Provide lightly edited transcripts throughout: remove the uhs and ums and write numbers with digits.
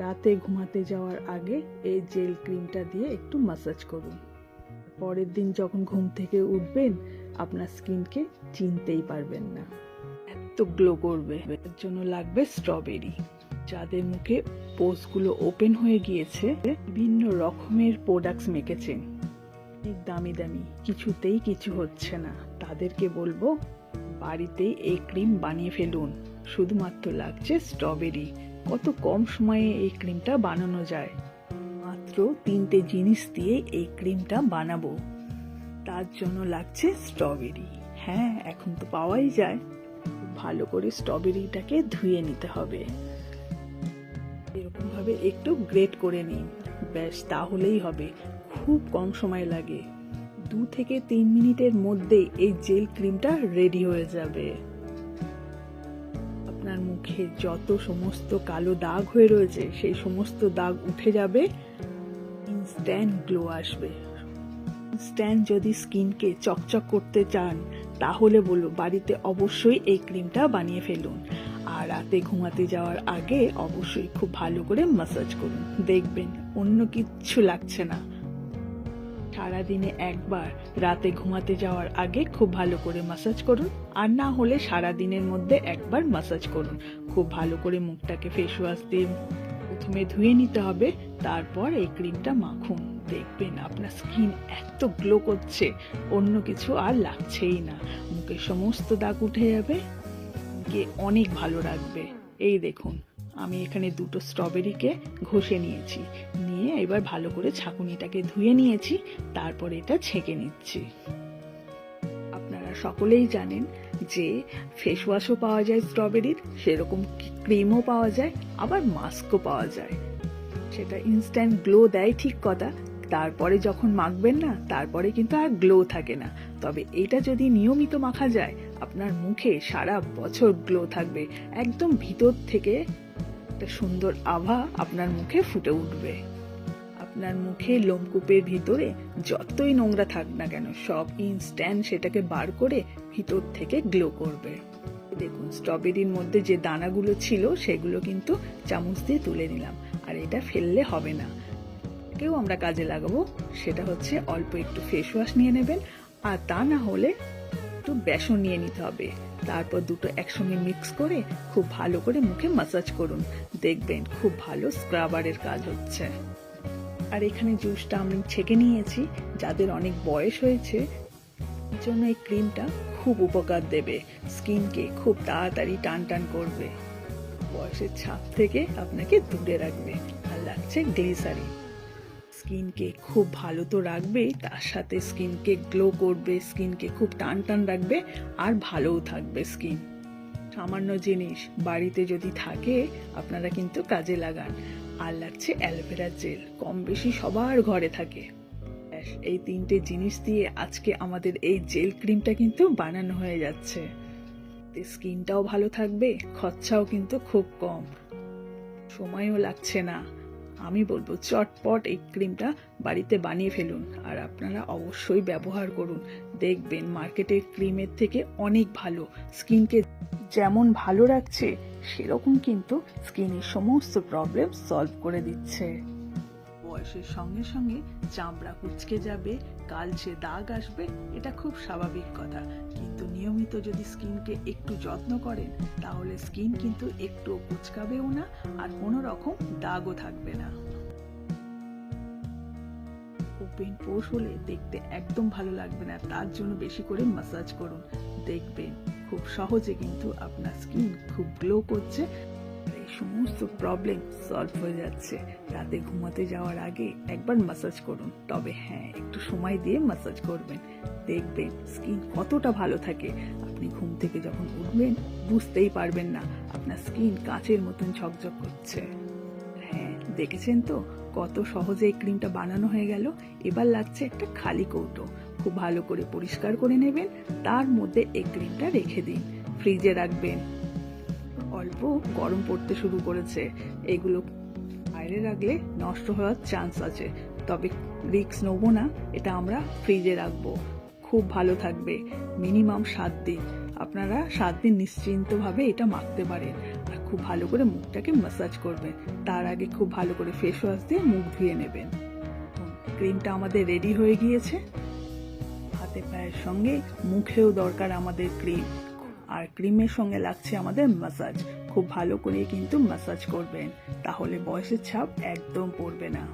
রাতে ঘুমাতে যাওয়ার আগে এই জেল ক্রিমটা দিয়ে একটু ম্যাসাজ করুন। পরের দিন যখন ঘুম থেকে উঠবেন আপনার স্কিনকে চিনতেই পারবেন না, এত গ্লো করবে। এর জন্য লাগবে স্ট্রবেরি। যাদের মুখে পোর্সগুলো ওপেন হয়ে গিয়েছে, বিভিন্ন রকমের প্রোডাক্টস মেখেছেন, অনেক দামি দামি, কিছুতেই কিছু হচ্ছে না, তাদেরকে বলবো বাড়িতেই এই ক্রিম বানিয়ে ফেলুন। শুধুমাত্র লাগছে স্ট্রবেরি। কত কম সময়ে এই ক্রিমটা বানানো যায়। মাত্র 3টে জিনিস দিয়ে এই ক্রিমটা বানাবো। তার জন্য লাগছে স্ট্রবেরি। হ্যাঁ, এখন তো পাওয়াই যায়। ভালো করে স্ট্রবেরিটাকে ধুয়ে নিতে হবে। এরকম ভাবে একটু গ্রেট করে নিন, ব্যাস তাহলেই হবে। খুব কম সময় লাগে, 2 থেকে 3 মিনিটের মধ্যে এই জেল ক্রিমটা রেডি হয়ে যাবে। আপনার মুখে যত সমস্ত কালো দাগ হয়ে রয়েছে সেই সমস্ত দাগ উঠে যাবে, ইনস্ট্যান্ট গ্লো আসবে। ইনস্ট্যান্ট যদি স্কিনকে চকচক করতে চান তাহলে বলবো বাড়িতে অবশ্যই এই ক্রিমটা বানিয়ে ফেলুন। আর রাতে ঘুমাতে যাওয়ার আগে অবশ্যই খুব ভালো করে ম্যাসাজ করুন, দেখবেন অন্য কিচ্ছু লাগছে না। সারাদিনে একবার রাতে ঘুমাতে যাওয়ার আগে খুব ভালো করে ম্যাসাজ করুন, আর না হলে সারাদিনের মধ্যে একবার ম্যাসাজ করুন। খুব ভালো করে মুখটাকে ফেস ওয়াশ দিয়ে প্রথমে ধুয়ে নিতে হবে, তারপর এই ক্রিমটা মাখুন। দেখবেন আপনার স্কিন এত গ্লো করছে, অন্য কিছু আর লাগছেই না। মুখে সমস্ত দাগ উঠে যাবে, অনেক ভালো রাখবে। এই দেখুন, আমি এখানে 2টো স্ট্রবেরিকে ঘষে নিয়েছি, নিয়ে এবার ভালো করে ছাঁকুনিটাকে ধুয়ে নিয়েছি, তারপর এটা ছেঁকে নিচ্ছি। আপনারা সকলেই জানেন যে ফেস ওয়াশও পাওয়া যায় স্ট্রবেরির, সেরকম ক্রিমও পাওয়া যায়, আবার মাস্কও পাওয়া যায়। সেটা ইনস্ট্যান্ট গ্লো দেয় ঠিক কথা, তারপরে যখন মাখবেন না তারপরে কিন্তু আর গ্লো থাকে না। তবে এটা যদি নিয়মিত মাখা যায় আপনার মুখে সারা বছর গ্লো থাকবে। একদম ভিতর থেকে একটা সুন্দর আভা আপনার মুখে ফুটে উঠবে। আপনার মুখে লোমকূপের ভিতরে যতই নোংরা থাক না কেন সব ইনস্ট্যান্ট সেটাকে বার করে ভিতর থেকে গ্লো করবে। দেখুন, স্ট্রবেরির মধ্যে যে দানাগুলো ছিল সেগুলো কিন্তু চামচ দিয়ে তুলে নিলাম। আর এটা ফেললে হবে না, কেউ আমরা কাজে লাগাবো। সেটা হচ্ছে অল্প একটু ফেস ওয়াশ নিয়ে নেবেন, আর তা না হলে একটু বেসন নিয়ে নিতে হবে। তারপর দুটো একসঙ্গে মিক্স করে খুব ভালো করে মুখে ম্যাসাজ করুন, দেখবেন খুব ভালো স্ক্রাবারের কাজ হচ্ছে। আর এখানে জুসটা আমি ছেঁকে নিয়েছি। যাদের অনেক বয়স হয়েছে এর জন্য এই ক্রিমটা খুব উপকার দেবে, স্কিনকে খুব তাড়াতাড়ি টান টান করবে, বয়সের ছাপ থেকে আপনাকে দূরে রাখবে। আর লাগছে গ্লিসারিন, স্কিনকে খুব ভালো তো রাখবে, তার সাথে স্কিনকে গ্লো করবে, স্কিনকে খুব টান টান রাখবে, আর ভালোও থাকবে স্কিন। সামান্য জিনিস বাড়িতে যদি থাকে আপনারা কিন্তু কাজে লাগান। আর লাগছে অ্যালোভেরা জেল, কম বেশি সবার ঘরে থাকে। এই 3টে জিনিস দিয়ে আজকে আমাদের এই জেল ক্রিমটা কিন্তু বানানো হয়ে যাচ্ছে। স্কিনটাও ভালো থাকবে, খরচাও কিন্তু খুব কম, সময়ও লাগছে না। আমি বলবো চটপট এই ক্রিমটা বাড়িতে বানিয়ে ফেলুন, আর আপনারা অবশ্যই ব্যবহার করুন। দেখবেন মার্কেটের ক্রিমের থেকে অনেক ভালো। স্কিনকে যেমন ভালো রাখছে সেরকম কিন্তু স্কিনের সমস্ত প্রবলেম সলভ করে দিচ্ছে। বয়সের সঙ্গে সঙ্গে চামড়া কুঁচকে যাবে, কালচে দাগ আসবে, এটা খুব স্বাভাবিক কথা। কিন্তু নিয়মিত যদি স্কিনকে একটু যত্ন করেন তাহলে স্কিন কিন্তু একটু কুঁচকাবেও না, আর কোনো রকম দাগও থাকবে না। ওপেন পোর্স হলে দেখতে একদম ভালো লাগবে না, তার জন্য বেশি করে ম্যাসাজ করুন। দেখবেন খুব সহজে কিন্তু আপনার স্কিন খুব গ্লো করছে, এই সমস্ত প্রবলেম সলভ হয়ে যাচ্ছে। রাতে ঘুমাতে যাওয়ার আগে একবার ম্যাসাজ করুন, তবে হ্যাঁ একটু সময় দিয়ে ম্যাসাজ করবেন, দেখবেন স্কিন কতটা ভালো থাকে। আপনি ঘুম থেকে যখন উঠবেন বুঝতেই পারবেন না আপনার স্কিন কাঁচের মতন ঝকঝক করছে। হ্যাঁ, দেখেছেন তো কত সহজে এই ক্রিমটা বানানো হয়ে গেল। এবার লাগছে একটা খালি কৌটো, খুব ভালো করে পরিষ্কার করে নেবেন, তার মধ্যে এই ক্রিমটা রেখে দিন, ফ্রিজে রাখবেন। অল্প গরম পড়তে শুরু করেছে, এগুলো বাইরে রাখলে নষ্ট হওয়ার চান্স আছে, তবে রিস্ক নেবো না, এটা আমরা ফ্রিজে রাখবো, খুব ভালো থাকবে। মিনিমাম 7 দিন, আপনারা 7 দিন নিশ্চিন্তভাবে এটা মাখতে পারেন। খুব ভালো করে মুখটাকে ম্যাসাজ করবেন। তার আগে খুব ভালো করে ফেস ওয়াশ দিয়ে মুখ ধুয়ে নেবেন। ক্রিমটা আমাদের রেডি হয়ে গিয়েছে। হাতে পায়ের সঙ্গে মুখেও দরকার আমাদের ক্রিম, আর ক্রিমের সঙ্গে লাগছে আমাদের ম্যাসাজ। খুব ভালো করে কিন্তু ম্যাসাজ করবেন, তাহলে বয়সের ছাপ একদম পড়বে না।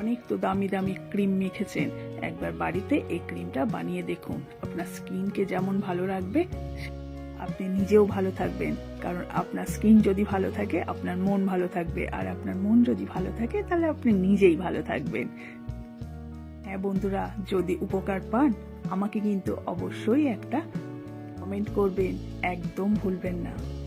অনেক তো দামি দামি ক্রিম মেখেছেন, একবার বাড়িতে এই ক্রিমটা বানিয়ে দেখুন। আপনার স্কিনকে যেমন ভালো রাখবে, আপনি নিজেও ভালো থাকবেন। কারণ আপনার স্কিন যদি ভালো থাকে, আপনার মন ভালো থাকবে, আর আপনার মন যদি ভালো থাকে, তাহলে আপনি নিজেই ভালো থাকবেন। হ্যাঁ বন্ধুরা, যদি উপকার পান আমাকে কিন্তু অবশ্যই একটা কমেন্ট করবেন, একদম ভুলবেন না।